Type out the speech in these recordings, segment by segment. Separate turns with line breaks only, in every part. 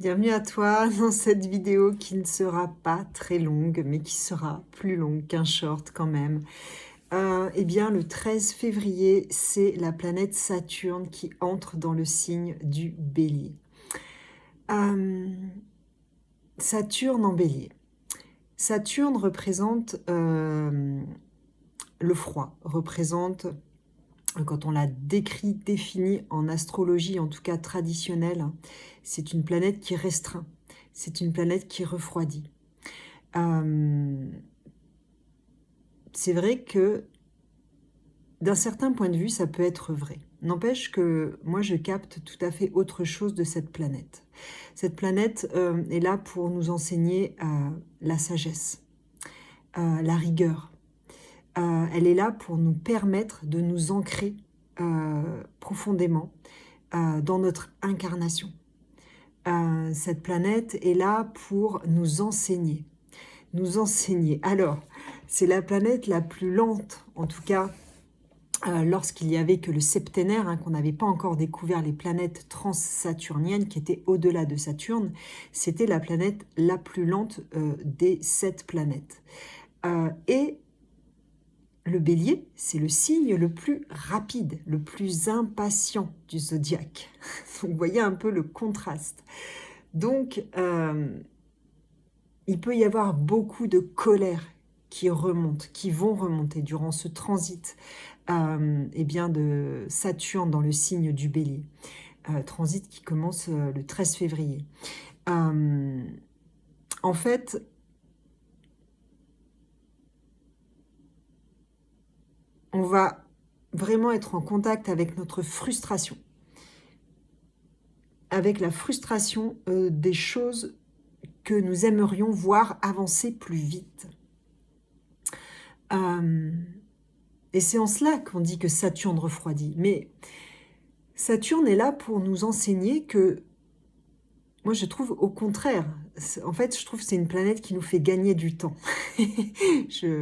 Bienvenue à toi dans cette vidéo qui ne sera pas très longue, mais qui sera plus longue qu'un short quand même. Eh bien, le 13 février, c'est la planète Saturne qui entre dans le signe du Bélier. Euh, Saturne en Bélier. Saturne représente le froid, représente, quand on l'a défini en astrologie, en tout cas traditionnelle, hein, c'est une planète qui restreint, c'est une planète qui refroidit. C'est vrai que d'un certain point de vue, ça peut être vrai. N'empêche que moi, je capte tout à fait autre chose de cette planète. Cette planète est là pour nous enseigner la sagesse, la rigueur. Elle est là pour nous permettre de nous ancrer profondément dans notre incarnation. Cette planète est là pour nous enseigner. Nous enseigner. Alors, c'est la planète la plus lente, en tout cas, lorsqu'il y avait que le septénaire, hein, qu'on n'avait pas encore découvert les planètes transsaturniennes qui étaient au-delà de Saturne, c'était la planète la plus lente des 7 planètes. Et le Bélier, c'est le signe le plus rapide, le plus impatient du zodiaque. Donc, vous voyez un peu le contraste. Donc, il peut y avoir beaucoup de colère qui remontent, qui vont remonter durant ce transit bien de Saturne dans le signe du Bélier. Transit qui commence le 13 février. En fait, on va vraiment être en contact avec notre frustration, avec la frustration des choses que nous aimerions voir avancer plus vite. Et c'est en cela qu'on dit que Saturne refroidit. Mais Saturne est là pour nous enseigner que, moi je trouve au contraire, en fait je trouve que c'est une planète qui nous fait gagner du temps.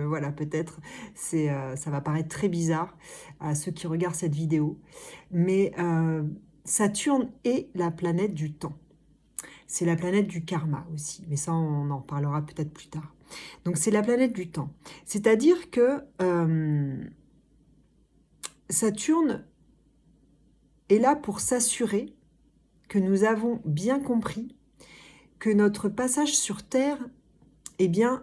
Voilà, peut-être ça va paraître très bizarre à ceux qui regardent cette vidéo, mais Saturne est la planète du temps. C'est la planète du karma aussi, mais ça on en parlera peut-être plus tard. Donc c'est la planète du temps. C'est-à-dire que Saturne est là pour s'assurer que nous avons bien compris que notre passage sur Terre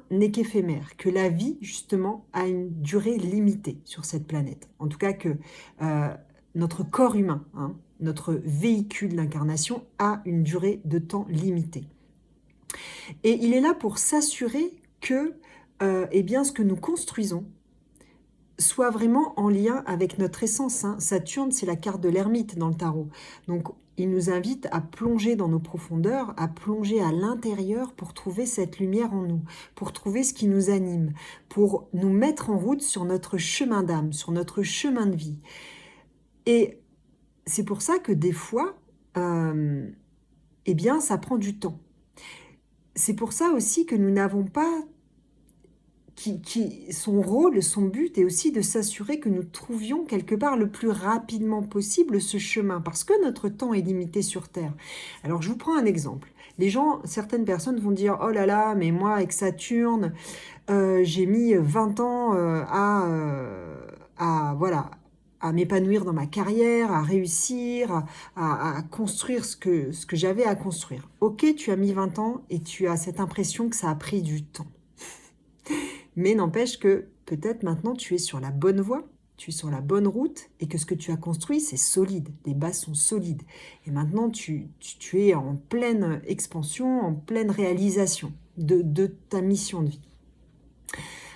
n'est qu'éphémère, que la vie, justement, a une durée limitée sur cette planète. En tout cas que notre corps humain, hein, notre véhicule d'incarnation, a une durée de temps limitée. Et il est là pour s'assurer que ce que nous construisons soit vraiment en lien avec notre essence. Hein. Saturne, c'est la carte de l'ermite dans le tarot. Donc, il nous invite à plonger dans nos profondeurs, à plonger à l'intérieur pour trouver cette lumière en nous, pour trouver ce qui nous anime, pour nous mettre en route sur notre chemin d'âme, sur notre chemin de vie. Et c'est pour ça que des fois, ça prend du temps. C'est pour ça aussi que nous n'avons pas... son rôle, son but est aussi de s'assurer que nous trouvions quelque part le plus rapidement possible ce chemin, parce que notre temps est limité sur Terre. Alors je vous prends un exemple. Certaines personnes vont dire « Oh là là, mais moi avec Saturne, j'ai mis 20 ans à m'épanouir dans ma carrière, à réussir, à construire ce que j'avais à construire. » Ok, tu as mis 20 ans et tu as cette impression que ça a pris du temps. Mais n'empêche que peut-être maintenant tu es sur la bonne voie, tu es sur la bonne route et que ce que tu as construit, c'est solide, les bases sont solides. Et maintenant, tu es en pleine expansion, en pleine réalisation de ta mission de vie.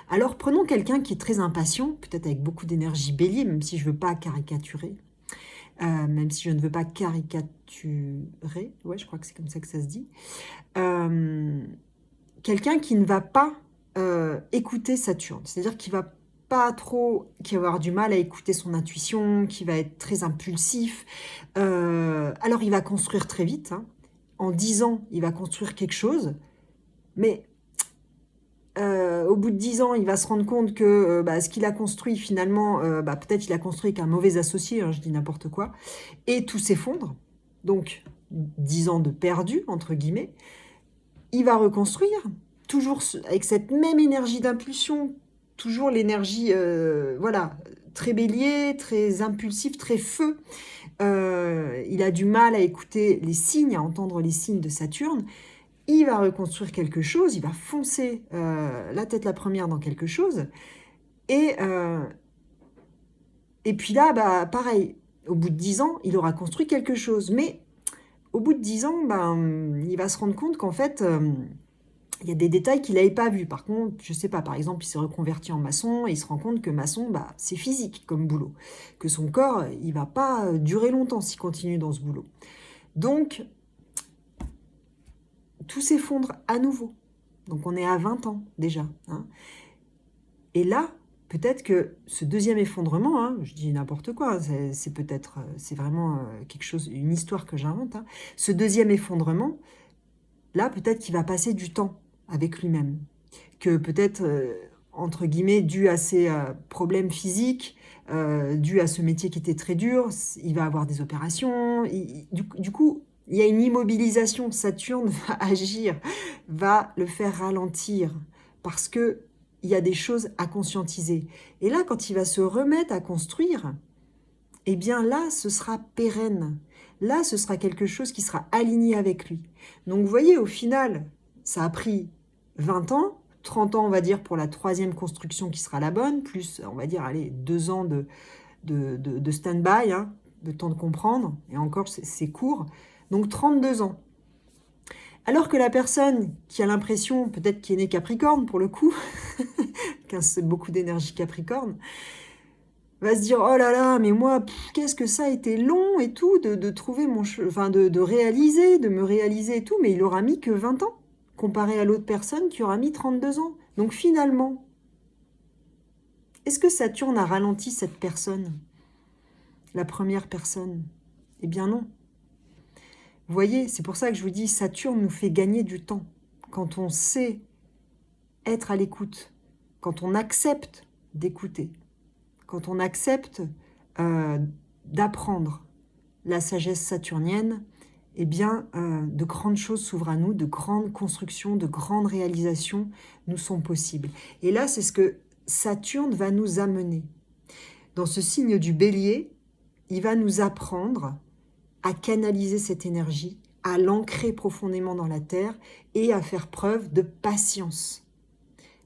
Alors prenons quelqu'un qui est très impatient, peut-être avec beaucoup d'énergie bélier, même si je ne veux pas caricaturer, ouais, je crois que c'est comme ça que ça se dit. Quelqu'un qui ne va pas écouter Saturne, c'est-à-dire qu'il va avoir du mal à écouter son intuition, qui va être très impulsif. Alors il va construire très vite, hein. En 10 ans, il va construire quelque chose, mais au bout de 10 ans, il va se rendre compte que ce qu'il a construit finalement, peut-être il a construit avec un mauvais associé, hein, je dis n'importe quoi, et tout s'effondre. Donc 10 ans de perdu, entre guillemets, il va reconstruire, toujours avec cette même énergie d'impulsion, toujours l'énergie, voilà, très bélier, très impulsif, très feu. Il a du mal à écouter les signes, à entendre les signes de Saturne. Il va reconstruire quelque chose, il va foncer la tête la première dans quelque chose. Et, et puis là, bah, pareil, au bout de 10 ans, il aura construit quelque chose. Mais au bout de 10 ans, ben, il va se rendre compte qu'en fait, il y a des détails qu'il n'avait pas vus. Par contre, je sais pas, par exemple, il s'est reconverti en maçon et il se rend compte que maçon, bah, c'est physique comme boulot. Que son corps, il va pas durer longtemps s'il continue dans ce boulot. Donc, tout s'effondre à nouveau. Donc, on est à 20 ans déjà. Hein. Et là, peut-être que ce deuxième effondrement, hein, je dis n'importe quoi, c'est peut-être, c'est vraiment quelque chose, une histoire que j'invente. Hein. Ce deuxième effondrement, là, peut-être qu'il va passer du temps avec lui-même. Que peut-être, entre guillemets, dû à ses problèmes physiques, dû à ce métier qui était très dur, il va avoir des opérations. Du coup, il y a une immobilisation. Saturne va agir, va le faire ralentir, parce que il y a des choses à conscientiser. Et là, quand il va se remettre à construire, eh bien là, ce sera pérenne. Là, ce sera quelque chose qui sera aligné avec lui. Donc, vous voyez, au final, ça a pris 20 ans, 30 ans, on va dire, pour la troisième construction qui sera la bonne, plus, on va dire, allez, 2 ans de stand-by, hein, de temps de comprendre, et encore, c'est court. Donc, 32 ans. Alors que la personne qui a l'impression, peut-être qui est née Capricorne pour le coup, qui a beaucoup d'énergie Capricorne, va se dire oh là là, mais moi, qu'est-ce que ça a été long et tout, de trouver enfin de réaliser, de me réaliser et tout, mais il aura mis que 20 ans, comparé à l'autre personne qui aura mis 32 ans. Donc finalement, est-ce que Saturne a ralenti cette personne, la première personne? Eh bien non. Vous voyez, c'est pour ça que je vous dis, Saturne nous fait gagner du temps. Quand on sait être à l'écoute, quand on accepte d'écouter, quand on accepte d'apprendre la sagesse saturnienne, eh bien, de grandes choses s'ouvrent à nous, de grandes constructions, de grandes réalisations nous sont possibles. Et là, c'est ce que Saturne va nous amener. Dans ce signe du Bélier, il va nous apprendre à canaliser cette énergie, à l'ancrer profondément dans la terre et à faire preuve de patience.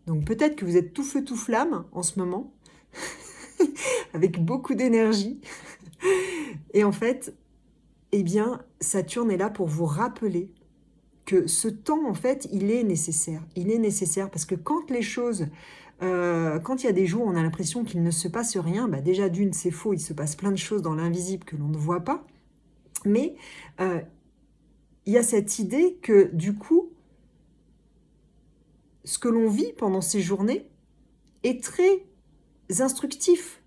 Donc peut-être que vous êtes tout feu tout flamme en ce moment, avec beaucoup d'énergie. Et en fait, eh bien, Saturne est là pour vous rappeler que ce temps, en fait, il est nécessaire. Il est nécessaire parce que quand les choses, quand il y a des jours où on a l'impression qu'il ne se passe rien, bah déjà d'une, c'est faux, il se passe plein de choses dans l'invisible que l'on ne voit pas. Mais il y a cette idée que du coup, ce que l'on vit pendant ces journées est très instructif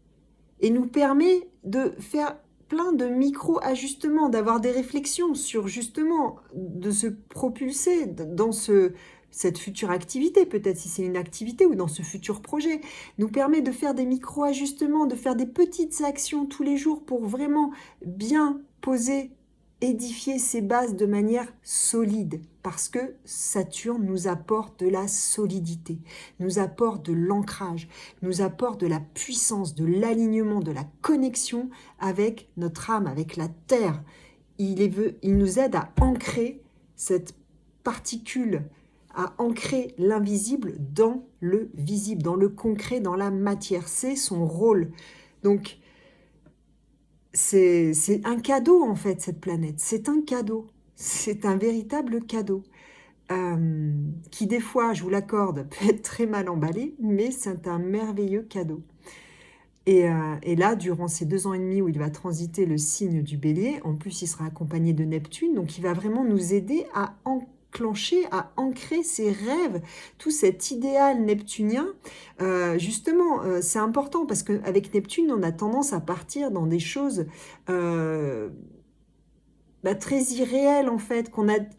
et nous permet de faire plein de micro-ajustements, d'avoir des réflexions sur justement de se propulser dans cette future activité, peut-être si c'est une activité ou dans ce futur projet, nous permet de faire des micro-ajustements, de faire des petites actions tous les jours pour vraiment bien poser, édifier ses bases de manière solide, parce que Saturne nous apporte de la solidité, nous apporte de l'ancrage, nous apporte de la puissance, de l'alignement, de la connexion avec notre âme, avec la terre. Il nous aide à ancrer cette particule, à ancrer l'invisible dans le visible, dans le concret, dans la matière. C'est son rôle. Donc, c'est un cadeau en fait, cette planète. C'est un cadeau. C'est un véritable cadeau. Qui des fois, je vous l'accorde, peut être très mal emballé, mais c'est un merveilleux cadeau. Et là, durant ces 2 ans et demi où il va transiter le signe du Bélier, en plus il sera accompagné de Neptune, donc il va vraiment nous aider à enclencher, à ancrer ses rêves, tout cet idéal neptunien. Justement, c'est important parce qu'avec Neptune, on a tendance à partir dans des choses très irréelles en fait,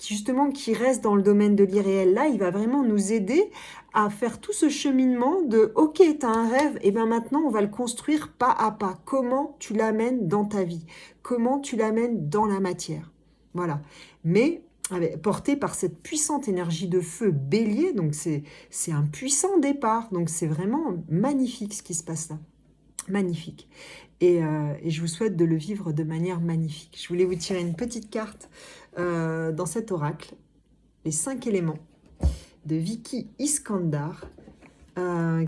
justement qui restent dans le domaine de l'irréel. Là, il va vraiment nous aider à faire tout ce cheminement de « Ok, tu as un rêve, et bien maintenant on va le construire pas à pas. Comment tu l'amènes dans ta vie? Comment tu l'amènes dans la matière ?» Voilà. Mais porté par cette puissante énergie de feu bélier, donc c'est un puissant départ. Donc c'est vraiment magnifique ce qui se passe là. Magnifique. Et je vous souhaite de le vivre de manière magnifique. Je voulais vous tirer une petite carte dans cet oracle, les 5 éléments de Vicky Iskandar,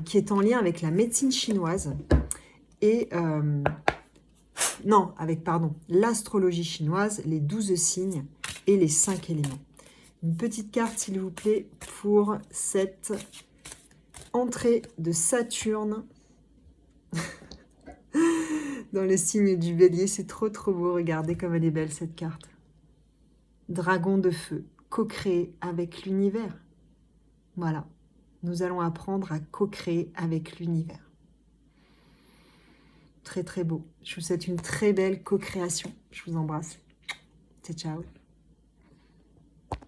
qui est en lien avec la médecine chinoise et non, avec, pardon, l'astrologie chinoise, les 12 signes et les 5 éléments. Une petite carte, s'il vous plaît, pour cette entrée de Saturne dans le signe du bélier. C'est trop trop beau, regardez comme elle est belle cette carte. Dragon de feu, co-créer avec l'univers. Voilà, nous allons apprendre à co-créer avec l'univers. Très très beau. Je vous souhaite une très belle co-création. Je vous embrasse. Ciao, ciao.